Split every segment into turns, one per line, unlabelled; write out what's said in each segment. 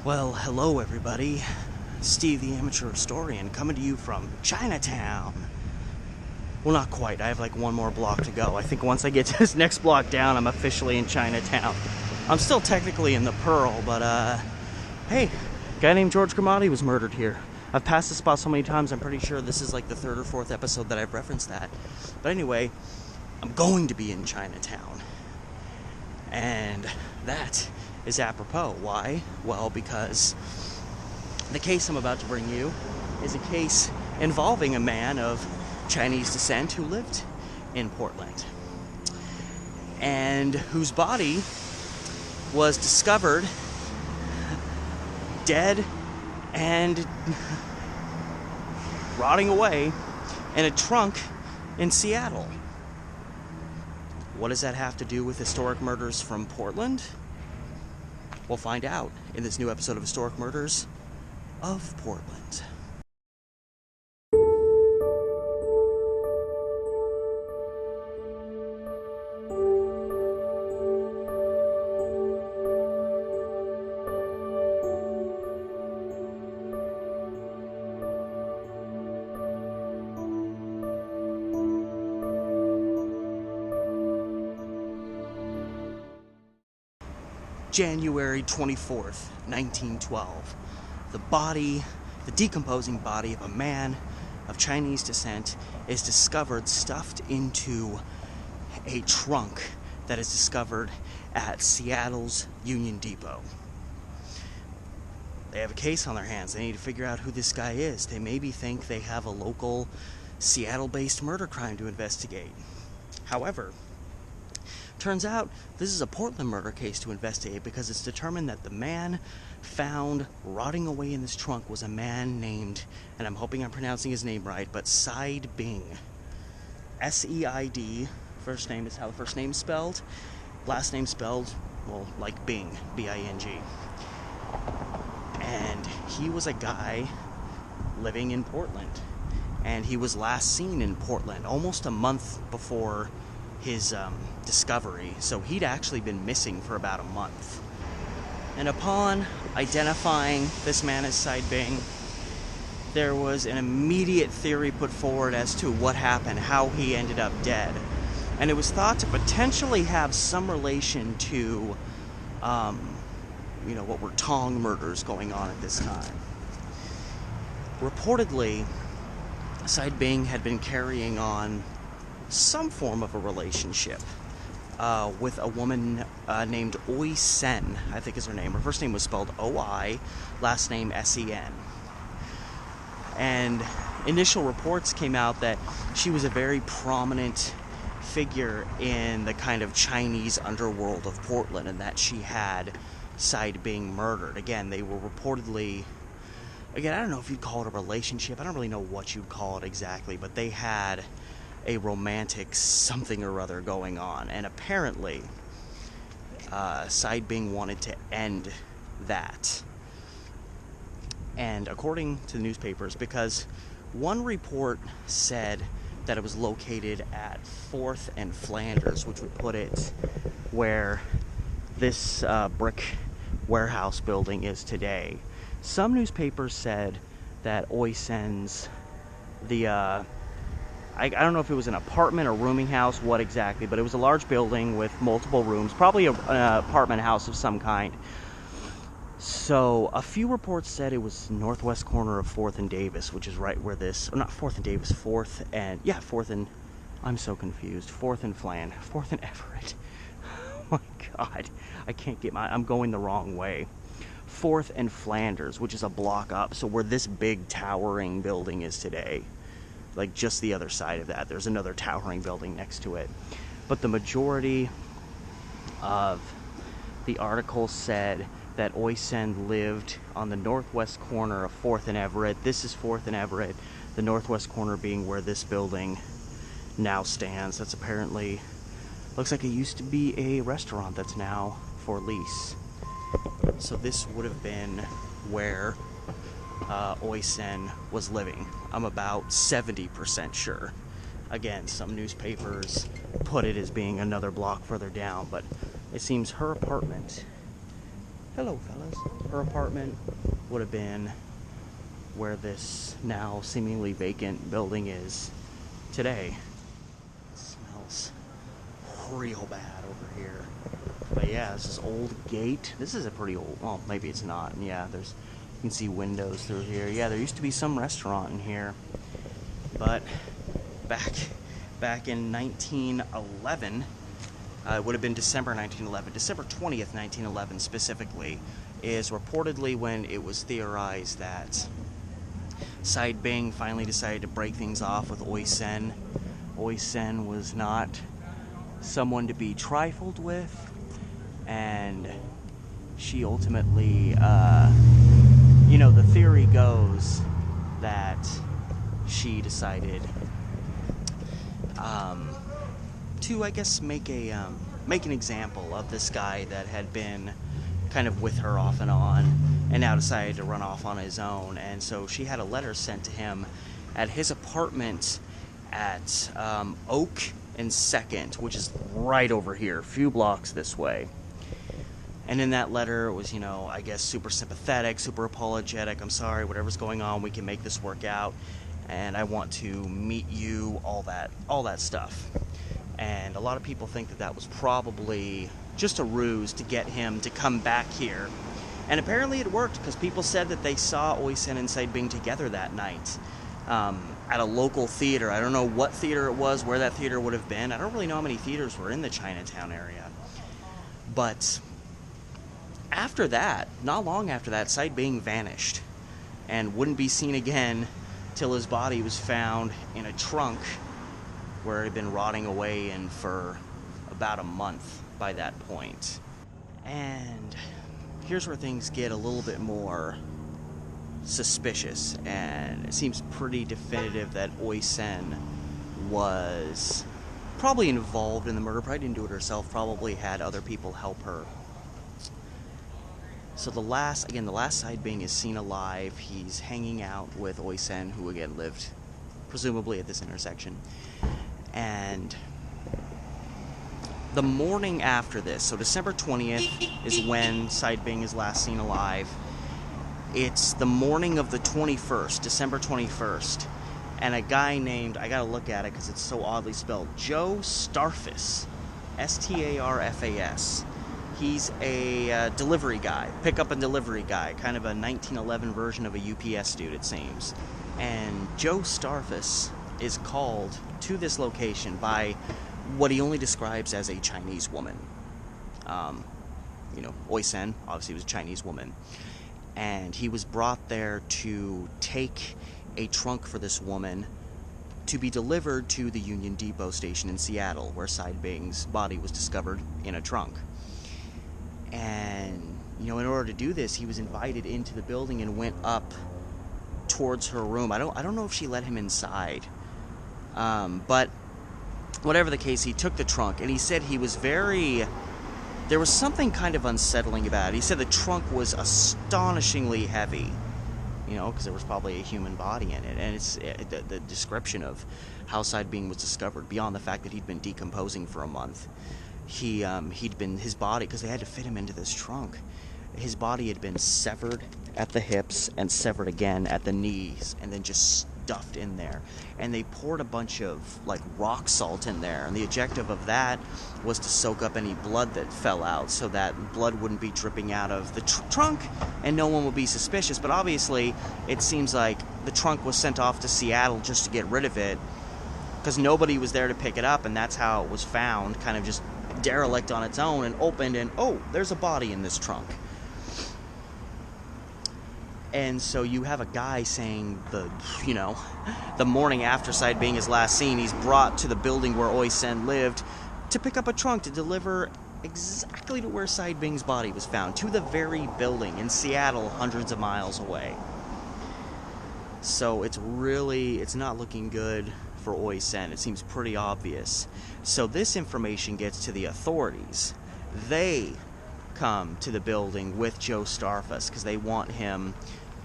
Well, hello everybody. Steve the Amateur Historian coming to you from Chinatown. Well, not quite. I have like one more block to go. I think once I get to this next block down, I'm officially in Chinatown. I'm still technically in the Pearl, but hey, a guy named George Gramati was murdered here. I've passed this spot so many times, I'm pretty sure this is like the third or fourth episode that I've referenced that. But anyway, I'm going to be in Chinatown. And that is apropos. Why? Well, because the case I'm about to bring you is a case involving a man of Chinese descent who lived in Portland and whose body was discovered dead and rotting away in a trunk in Seattle. What does that have to do with historic murders from Portland? We'll find out in this new episode of Historic Murders of Portland. January 24th, 1912. The decomposing body of a man of Chinese descent is discovered stuffed into a trunk that is discovered at Seattle's Union Depot. They have a case on their hands. They need to figure out who this guy is. They maybe think they have a local Seattle-based murder crime to investigate. However, turns out this is a Portland murder case to investigate because it's determined that the man found rotting away in this trunk was a man named, and I'm hoping I'm pronouncing his name right, but Seid Bing. S-E-I-D, first name is how the first name's spelled, last name spelled, well, like Bing, B-I-N-G. And he was a guy living in Portland, and he was last seen in Portland almost a month before his discovery, so he'd actually been missing for about a month. And upon identifying this man as Seid Bing, there was an immediate theory put forward as to what happened, how he ended up dead. And it was thought to potentially have some relation to, what were Tong murders going on at this time. Reportedly, Seid Bing had been carrying on some form of a relationship with a woman named Oi Sen, I think is her name. Her first name was spelled O-I, last name S-E-N. And initial reports came out that she was a very prominent figure in the kind of Chinese underworld of Portland, and that she had Seid Bing murdered. Again, they were reportedly, I don't know if you'd call it a relationship. I don't really know what you'd call it exactly, but they had a romantic something or other going on, and apparently Seid Bing wanted to end that. And according to the newspapers, because one report said that it was located at 4th and Flanders, which would put it where this brick warehouse building is today. Some newspapers said that Oi Sen's I don't know if it was an apartment or rooming house, what exactly, but it was a large building with multiple rooms, probably an apartment house of some kind. So a few reports said it was northwest corner of 4th and Davis, which is right where this, not 4th and Davis, 4th and, I'm so confused, 4th and Flan, 4th and Everett. Oh my God, I'm going the wrong way. 4th and Flanders, which is a block up, so where this big towering building is today. Like just the other side of that, there's another towering building next to it. But the majority of the article said that Oi Sen lived on the northwest corner of 4th and Everett. This is 4th and Everett, the northwest corner being where this building now stands. That's apparently, looks like it used to be a restaurant that's now for lease. So this would have been where Oi Sen was living. I'm about 70% sure. Again, some newspapers put it as being another block further down, but it seems her apartment Hello, fellas. Her apartment would have been where this now seemingly vacant building is today. It smells real bad over here. But yeah, this is old gate. This is a pretty old, well, maybe it's not. Yeah, you can see windows through here. Yeah, there used to be some restaurant in here. But back in 1911, it would have been December 1911, December 20th, 1911 specifically, is reportedly when it was theorized that Seid Bing finally decided to break things off with Oi Sen. Oi Sen was not someone to be trifled with, and she ultimately, the theory goes that she decided to, I guess, make an example of this guy that had been kind of with her off and on, and now decided to run off on his own. And so she had a letter sent to him at his apartment at Oak and 2nd, which is right over here, a few blocks this way. And in that letter, it was, I guess, super sympathetic, super apologetic. I'm sorry, whatever's going on, we can make this work out. And I want to meet you, all that stuff. And a lot of people think that that was probably just a ruse to get him to come back here. And apparently it worked, because people said that they saw Oi Sen and Seid Bing together that night at a local theater. I don't know what theater it was, where that theater would have been. I don't really know how many theaters were in the Chinatown area. But after that, not long after that, Seid Bing vanished and wouldn't be seen again till his body was found in a trunk where it had been rotting away in for about a month by that point. And here's where things get a little bit more suspicious, and it seems pretty definitive that Oi Sen was probably involved in the murder. Probably didn't do it herself, probably had other people help her. So the last Seid Bing is seen alive. He's hanging out with Oi Sen, who again lived presumably at this intersection. And the morning after this, so December 20th is when Seid Bing is last seen alive. It's the morning of the 21st, December 21st, and a guy named, I gotta look at it because it's so oddly spelled, Joe Starfus, Starfas. He's a delivery guy, pickup and delivery guy, kind of a 1911 version of a UPS dude, it seems. And Joe Starfus is called to this location by what he only describes as a Chinese woman. Oi Sen obviously was a Chinese woman. And he was brought there to take a trunk for this woman to be delivered to the Union Depot station in Seattle, where Seid Bing's body was discovered in a trunk. And, in order to do this, he was invited into the building and went up towards her room. I don't know if she let him inside. But whatever the case, he took the trunk, and he said he was there was something kind of unsettling about it. He said the trunk was astonishingly heavy, because there was probably a human body in it. And it's the description of how Seid Bing was discovered, beyond the fact that he'd been decomposing for a month. His body, because they had to fit him into this trunk, his body had been severed at the hips and severed again at the knees, and then just stuffed in there. And they poured a bunch of rock salt in there, and the objective of that was to soak up any blood that fell out, so that blood wouldn't be dripping out of the trunk and no one would be suspicious. But obviously it seems like the trunk was sent off to Seattle just to get rid of it, because nobody was there to pick it up, and that's how it was found, kind of just derelict on its own, and opened, and oh, there's a body in this trunk. And so you have a guy saying the morning after Seid Bing is last seen, he's brought to the building where Oi Sen lived to pick up a trunk to deliver exactly to where Seid Bing's body was found, to the very building in Seattle, hundreds of miles away. So it's not looking good for Oi Sen. It seems pretty obvious. So this information gets to the authorities. They come to the building with Joe Starfus because they want him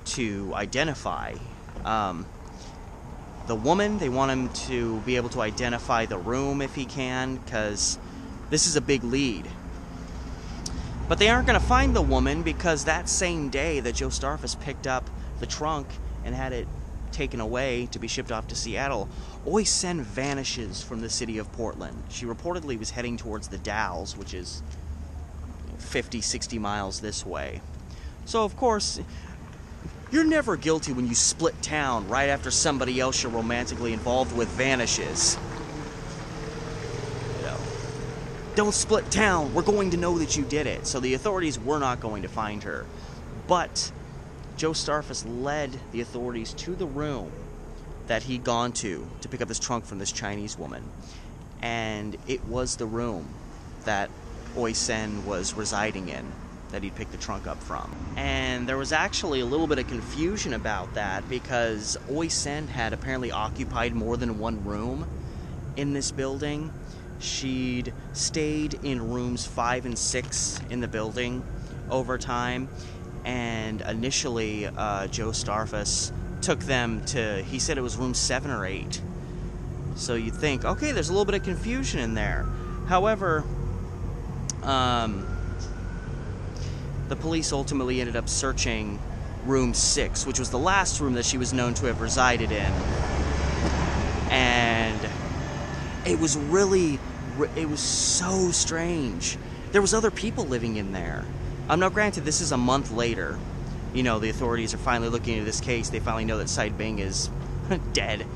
to identify the woman. They want him to be able to identify the room if he can, because this is a big lead. But they aren't going to find the woman because that same day that Joe Starfus picked up the trunk and had it taken away to be shipped off to Seattle, Oi Sen vanishes from the city of Portland. She reportedly was heading towards the Dalles, which is 50, 60 miles this way. So, of course, you're never guilty when you split town right after somebody else you're romantically involved with vanishes. You know, don't split town. We're going to know that you did it. So the authorities were not going to find her. But Joe Starfus led the authorities to the room that he'd gone to pick up this trunk from this Chinese woman. And it was the room that Oi Sen was residing in, that he'd picked the trunk up from. And there was actually a little bit of confusion about that because Oi Sen had apparently occupied more than one room in this building. She'd stayed in rooms 5 and 6 in the building over time. And initially, Joe Starfus took them to, he said it was room 7 or 8. So you'd think, okay, there's a little bit of confusion in there. However, the police ultimately ended up searching room 6, which was the last room that she was known to have resided in. And it was so strange. There was other people living in there. Now, granted, this is a month later. You know, the authorities are finally looking into this case. They finally know that Seid Bing is dead.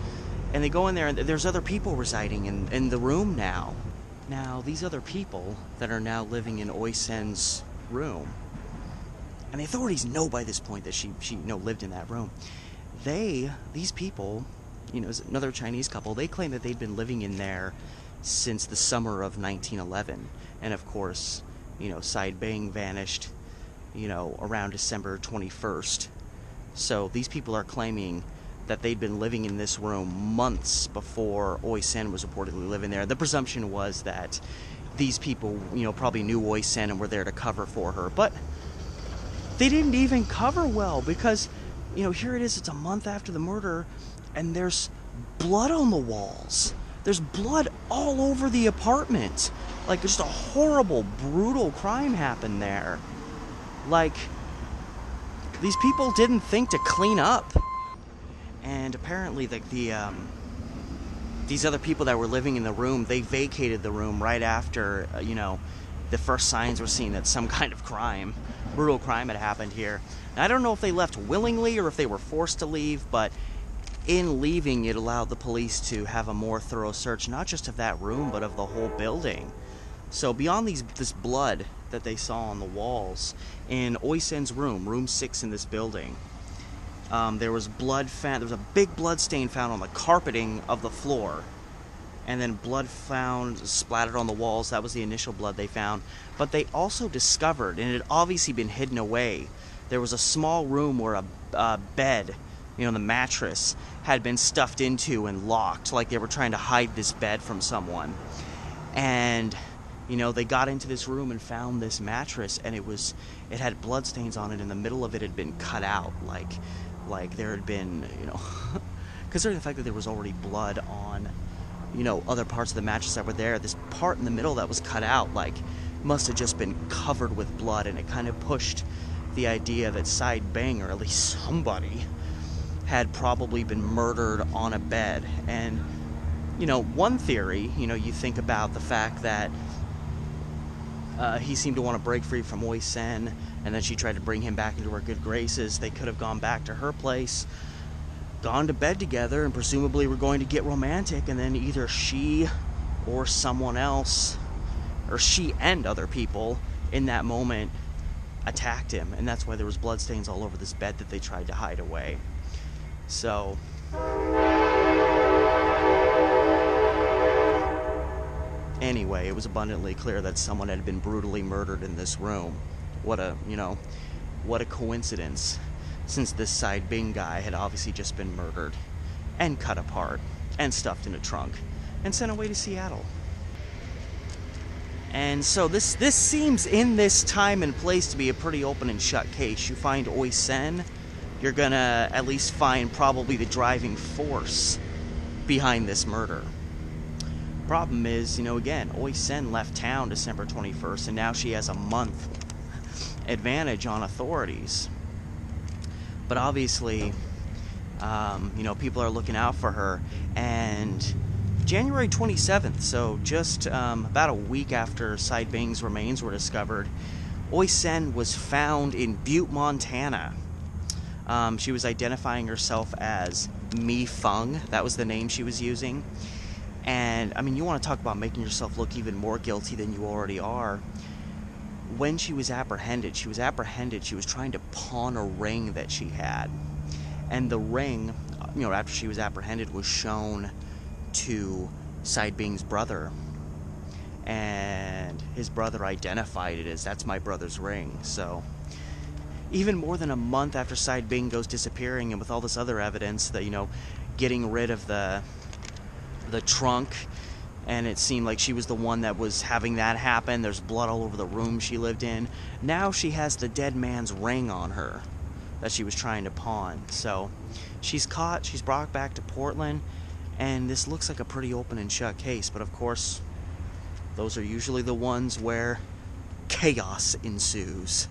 And they go in there, and there's other people residing in the room now. Now, these other people that are now living in Oi Sen's room, and the authorities know by this point that she lived in that room. These people, another Chinese couple, they claim that they'd been living in there since the summer of 1911. And of course, Seid Bing vanished, around December 21st. So these people are claiming that they'd been living in this room months before Oi Sen was reportedly living there. The presumption was that these people, probably knew Oi Sen and were there to cover for her. But they didn't even cover well because, here it is, it's a month after the murder, and there's blood on the walls. There's blood all over the apartment. Like, just a horrible, brutal crime happened there. Like, these people didn't think to clean up. And apparently, these other people that were living in the room, they vacated the room right after, the first signs were seen that some kind of brutal crime had happened here. Now, I don't know if they left willingly or if they were forced to leave, but in leaving, it allowed the police to have a more thorough search, not just of that room, but of the whole building. So beyond this blood that they saw on the walls, in Oi Sen's room 6 in this building, there was blood found. There was a big blood stain found on the carpeting of the floor, and then blood found splattered on the walls. That was the initial blood they found. But they also discovered, and it had obviously been hidden away, there was a small room where a bed, the mattress, had been stuffed into and locked, like they were trying to hide this bed from someone. And they got into this room and found this mattress, and it had bloodstains on it, and the middle of it had been cut out, like there had been, considering the fact that there was already blood on, other parts of the mattress that were there, this part in the middle that was cut out, must have just been covered with blood, and it kind of pushed the idea that Seid Bing, or at least somebody, had probably been murdered on a bed. And, one theory, you think about the fact that he seemed to want to break free from Oi Sen, and then she tried to bring him back into her good graces. They could have gone back to her place, gone to bed together, and presumably were going to get romantic, and then either she or someone else, or she and other people in that moment, attacked him, and that's why there was bloodstains all over this bed that they tried to hide away. So anyway, it was abundantly clear that someone had been brutally murdered in this room. What a coincidence, since this Seid Bing guy had obviously just been murdered and cut apart and stuffed in a trunk and sent away to Seattle. And so this seems, in this time and place, to be a pretty open and shut case. You find Oi Sen, you're gonna at least find probably the driving force behind this murder. Problem is, again, Oi Sen left town December 21st, and now she has a month advantage on authorities. But obviously, people are looking out for her. And January 27th, so just about a week after Seid Bing's remains were discovered, Oy Sen was found in Butte, Montana. She was identifying herself as Mi Feng. That was the name she was using. And, you want to talk about making yourself look even more guilty than you already are. When she was apprehended, she was trying to pawn a ring that she had. And the ring, after she was apprehended, was shown to Seid Bing's brother. And his brother identified it as, that's my brother's ring. So, even more than a month after Seid Bing goes disappearing, and with all this other evidence that, getting rid of the trunk, and it seemed like she was the one that was having that happen. There's blood all over the room she lived in. Now she has the dead man's ring on her that she was trying to pawn. So she's caught, she's brought back to Portland, and this looks like a pretty open and shut case. But of course, those are usually the ones where chaos ensues.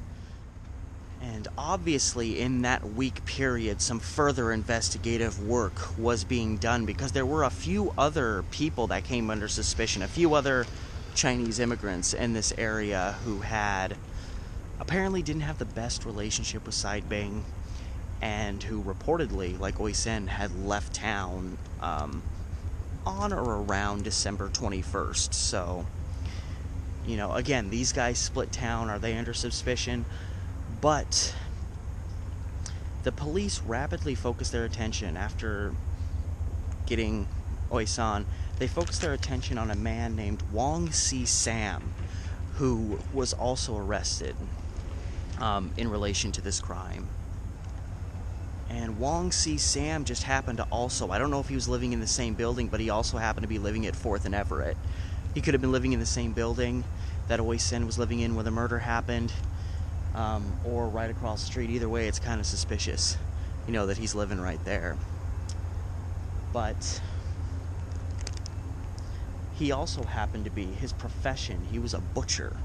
And obviously, in that week period, some further investigative work was being done, because there were a few other people that came under suspicion, a few other Chinese immigrants in this area who apparently didn't have the best relationship with Seid Bing, and who reportedly, like Oy Sen, had left town on or around December 21st. So, again, these guys split town. Are they under suspicion? But the police rapidly focused their attention after getting Oy Sen. They focused their attention on a man named Wong Si Sam, who was also arrested in relation to this crime. And Wong Si Sam just happened to also, I don't know if he was living in the same building, but he also happened to be living at 4th and Everett. He could have been living in the same building that Oy Sen was living in when the murder happened. Or right across the street. Either way, it's kind of suspicious, that he's living right there. But he also happened to be, his profession, he was a butcher.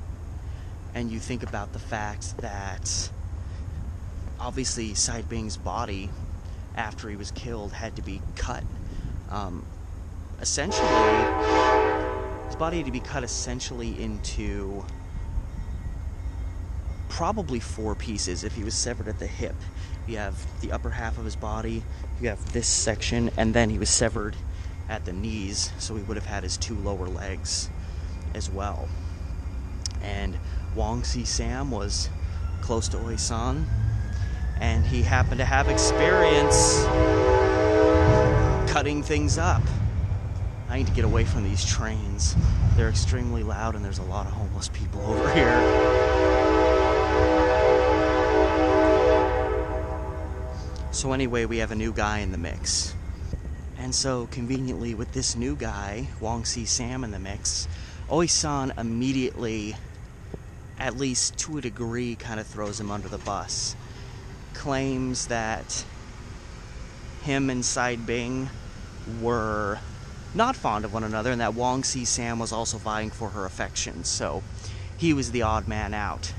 And you think about the fact that obviously Seid Bing's body, after he was killed, had to be cut. Essentially, his body had to be cut essentially into probably 4 pieces if he was severed at the hip. You have the upper half of his body, you have this section, and then he was severed at the knees, so he would have had his 2 lower legs as well. And Wong Si Sam was close to Oy Sen, and he happened to have experience cutting things up. I need to get away from these trains. They're extremely loud, and there's a lot of homeless people over here. So anyway, we have a new guy in the mix. And so, conveniently, with this new guy, Wong Si Sam, in the mix, Oy Sen immediately, at least to a degree, kind of throws him under the bus. Claims that him and Seid Bing were not fond of one another, and that Wong Si Sam was also vying for her affections. So he was the odd man out.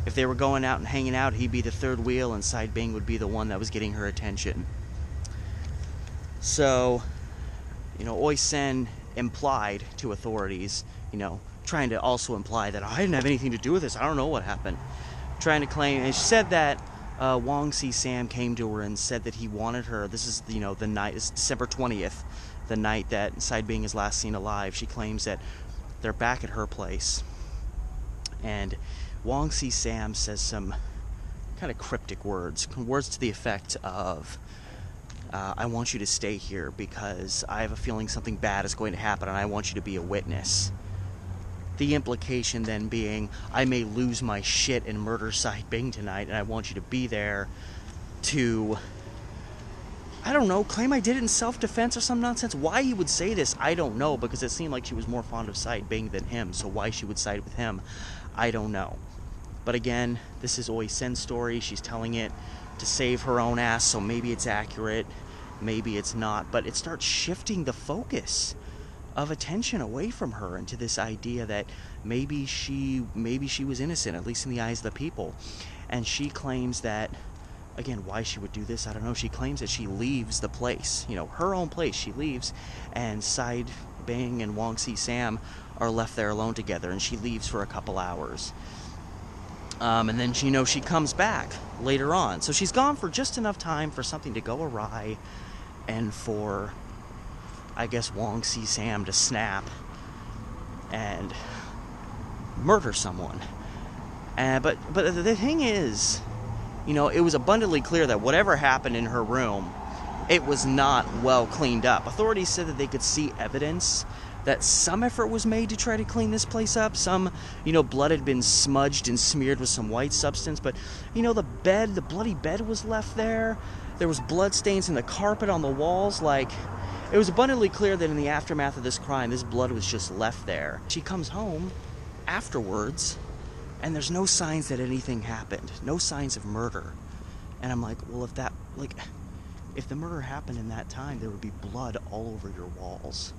If they were going out and hanging out, he'd be the third wheel, and Seid Bing would be the one that was getting her attention. So, Oy Sen implied to authorities, trying to also imply that I didn't have anything to do with this, I don't know what happened. Trying to claim, and she said that Wong Si Sam came to her and said that he wanted her. This is, the night, it's December 20th, the night that Seid Bing is last seen alive. She claims that they're back at her place. And Wong Si Sam says some kind of cryptic words to the effect of, I want you to stay here because I have a feeling something bad is going to happen, and I want you to be a witness. The implication then being, I may lose my shit and murder Seid Bing tonight, and I want you to be there to, I don't know, claim I did it in self-defense or some nonsense. Why he would say this, I don't know, because it seemed like she was more fond of Seid Bing than him, so why she would side with him, I don't know. But again, this is Oy Sen's story. She's telling it to save her own ass, so maybe it's accurate, maybe it's not, but it starts shifting the focus of attention away from her into this idea that maybe she was innocent, at least in the eyes of the people. And she claims that, again, why she would do this, I don't know. She claims that she leaves the place, her own place. She leaves, and Seid Bing and Wong Si Sam are left there alone together, and she leaves for a couple hours. And then she comes back later on. So she's gone for just enough time for something to go awry, and for, I guess, Wong Si Sam to snap and murder someone. But the thing is, it was abundantly clear that whatever happened in her room, it was not well cleaned up. Authorities said that they could see evidence that some effort was made to try to clean this place up. Some, blood had been smudged and smeared with some white substance, but, the bloody bed was left there. There was blood stains in the carpet on the walls. It was abundantly clear that in the aftermath of this crime, this blood was just left there. She comes home afterwards, and there's no signs that anything happened. No signs of murder. And I'm like, well, if the murder happened in that time, there would be blood all over your walls.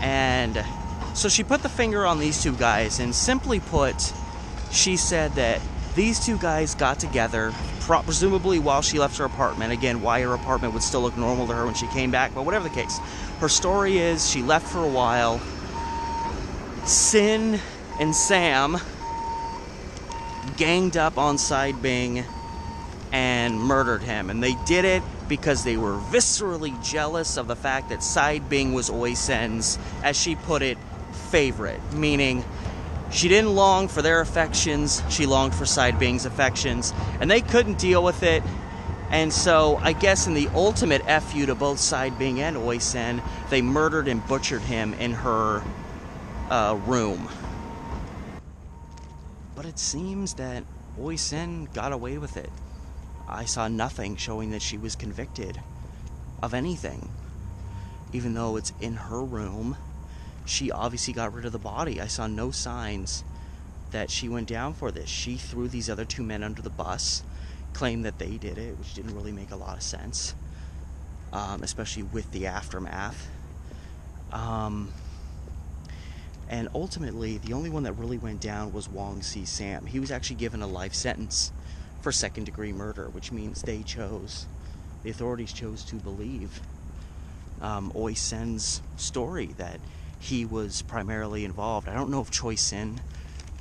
And so she put the finger on these two guys, and simply put, she said that these two guys got together, presumably while she left her apartment. Again, why her apartment would still look normal to her when she came back, but whatever the case. Her story is she left for a while. Sin and Sam ganged up on Seid Bing and murdered him. And they did it because they were viscerally jealous of the fact that Seid Bing was Oi Sen's, as she put it, favorite. Meaning, she didn't long for their affections, she longed for Seid Bing's affections, and they couldn't deal with it. And so, I guess in the ultimate FU to both Seid Bing and Oi Sen, they murdered and butchered him in her room. But it seems that Oi Sen got away with it. I saw nothing showing that she was convicted of anything. Even though it's in her room, she obviously got rid of the body. I saw no signs that she went down for this. She threw these other two men under the bus, claimed that they did it, which didn't really make a lot of sense, especially with the aftermath. And ultimately, the only one that really went down was Wong Si Sam. He was actually given a life sentence for second-degree murder, which means the authorities chose to believe Oi Sen's story, that he was primarily involved. I don't know if Choi Sin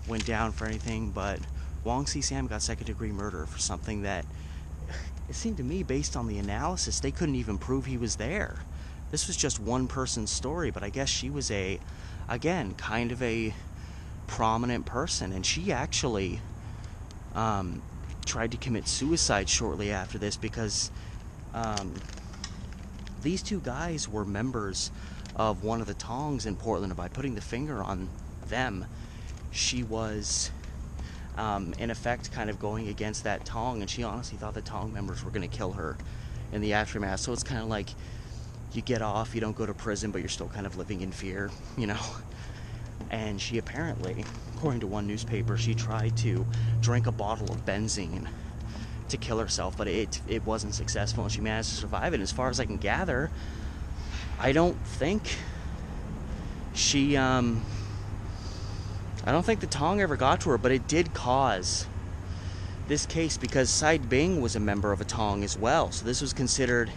went down for anything, but Wong Si Sam got second-degree murder for something that, it seemed to me, based on the analysis, they couldn't even prove he was there. This was just one person's story, but I guess she was again, kind of a prominent person, and she actually tried to commit suicide shortly after this because these two guys were members of one of the tongs in Portland, and by putting the finger on them, she was in effect kind of going against that tong, and she honestly thought the tong members were going to kill her in the aftermath. So it's kind of like you get off, you don't go to prison, but you're still kind of living in fear, And she apparently, according to one newspaper, she tried to drink a bottle of benzene to kill herself, but it wasn't successful, and she managed to survive it. And as far as I can gather, I don't think the tong ever got to her, but it did cause this case because Seid Bing was a member of a tong as well. So this was considered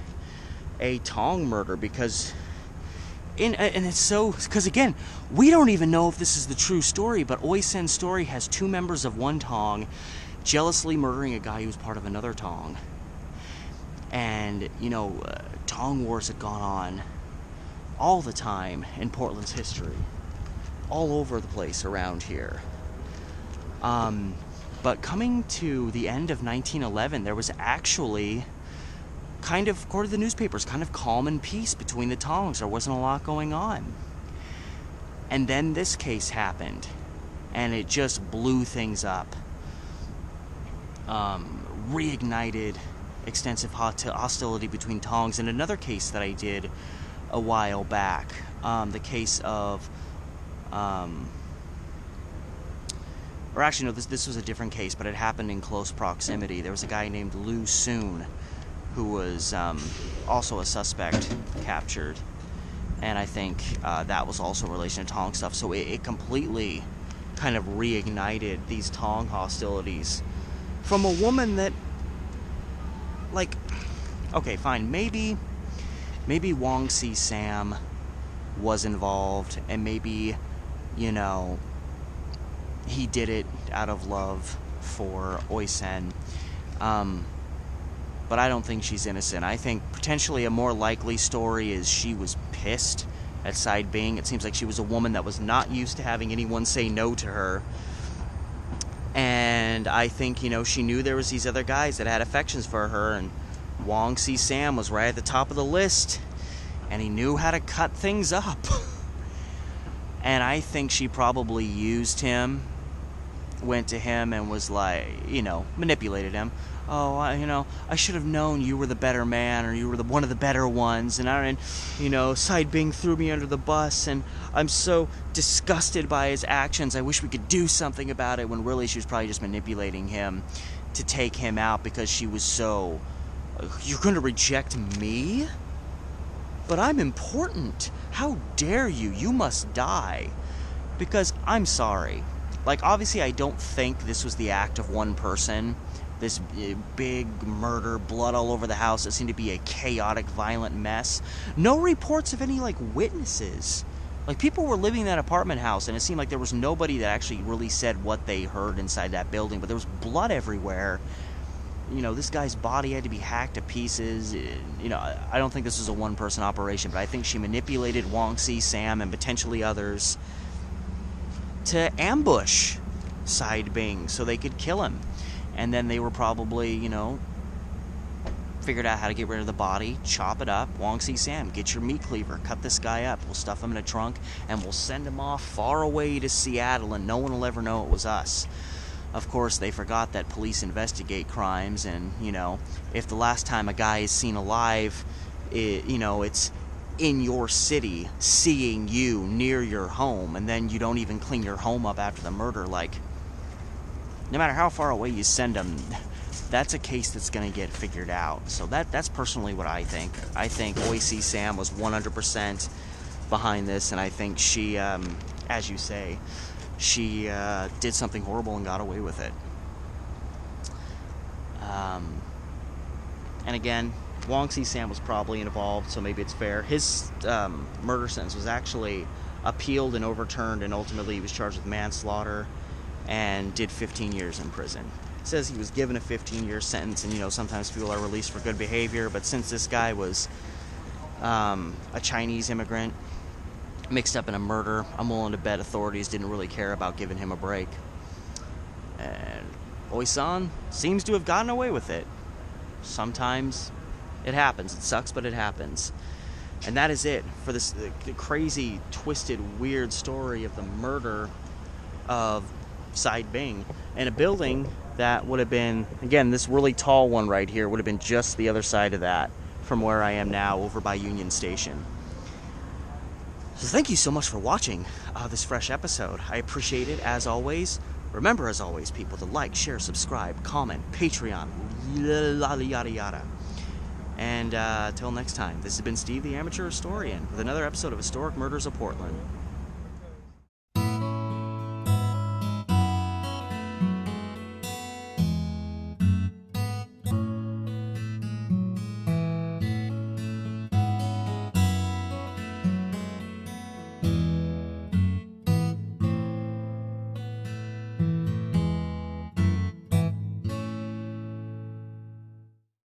a tong murder because and it's so, because again, we don't even know if this is the true story, but Oi Sen's story has two members of one Tong jealously murdering a guy who was part of another Tong. And, Tong wars had gone on all the time in Portland's history. All over the place around here. But coming to the end of 1911, there was actually kind of, according to the newspapers, kind of calm and peace between the Tongs. There wasn't a lot going on. And then this case happened, and it just blew things up. Reignited extensive hostility between Tongs. And another case that I did a while back, the case of, or actually no, this was a different case, but it happened in close proximity. There was a guy named Lu Soon who was also a suspect captured, and I think that was also in relation to Tong stuff. So it completely kind of reignited these Tong hostilities from a woman that, like, okay, fine, maybe Wong Si Sam was involved, and maybe, he did it out of love for Oi Sen. But I don't think she's innocent. I think potentially a more likely story is she was pissed at Seid Bing. It seems like she was a woman that was not used to having anyone say no to her. And I think, she knew there was these other guys that had affections for her, and Wong Si Sam was right at the top of the list, and he knew how to cut things up. And I think she probably used him, went to him and was like, manipulated him. Oh, I should have known you were the better man, or you were one of the better ones, and Seid Bing threw me under the bus, and I'm so disgusted by his actions. I wish we could do something about it, when really she was probably just manipulating him to take him out, because she was so, you're going to reject me? But I'm important. How dare you? You must die. Because I'm sorry. Like, obviously I don't think this was the act of one person. This big murder, blood all over the house. It seemed to be a chaotic, violent mess. No reports of any, witnesses. Like, people were living in that apartment house, and it seemed like there was nobody that actually really said what they heard inside that building. But there was blood everywhere. This guy's body had to be hacked to pieces. I don't think this was a one-person operation, but I think she manipulated Wong Si Sam and potentially others to ambush Seid Bing so they could kill him. And then they were probably, figured out how to get rid of the body, chop it up. Wong Si Sam, get your meat cleaver, cut this guy up. We'll stuff him in a trunk, and we'll send him off far away to Seattle, and no one will ever know it was us. Of course, they forgot that police investigate crimes, and, if the last time a guy is seen alive, it's in your city, seeing you near your home, and then you don't even clean your home up after the murder, no matter how far away you send them, that's a case that's going to get figured out. So that's personally what I think. I think Oi Si Sam was 100% behind this, and I think she, as you say, she did something horrible and got away with it. And again, Wong Si Sam was probably involved, so maybe it's fair. His murder sentence was actually appealed and overturned, and ultimately he was charged with manslaughter and did 15 years in prison. It says he was given a 15-year sentence, and sometimes people are released for good behavior, but since this guy was a Chinese immigrant mixed up in a murder, I'm willing to bet authorities didn't really care about giving him a break. And Oi San seems to have gotten away with it. Sometimes it happens. It sucks, but it happens. And that is it for this crazy, twisted, weird story of the murder of Seid Bing in a building that would have been, again, this really tall one right here would have been just the other side of that from where I am now, over by Union Station. So thank you so much for watching this fresh episode. I appreciate it, as always. Remember, as always, people, to like, share, subscribe, comment, Patreon, yada yada yada. And till next time, this has been Steve the Amateur Historian with another episode of Historic Murders of Portland.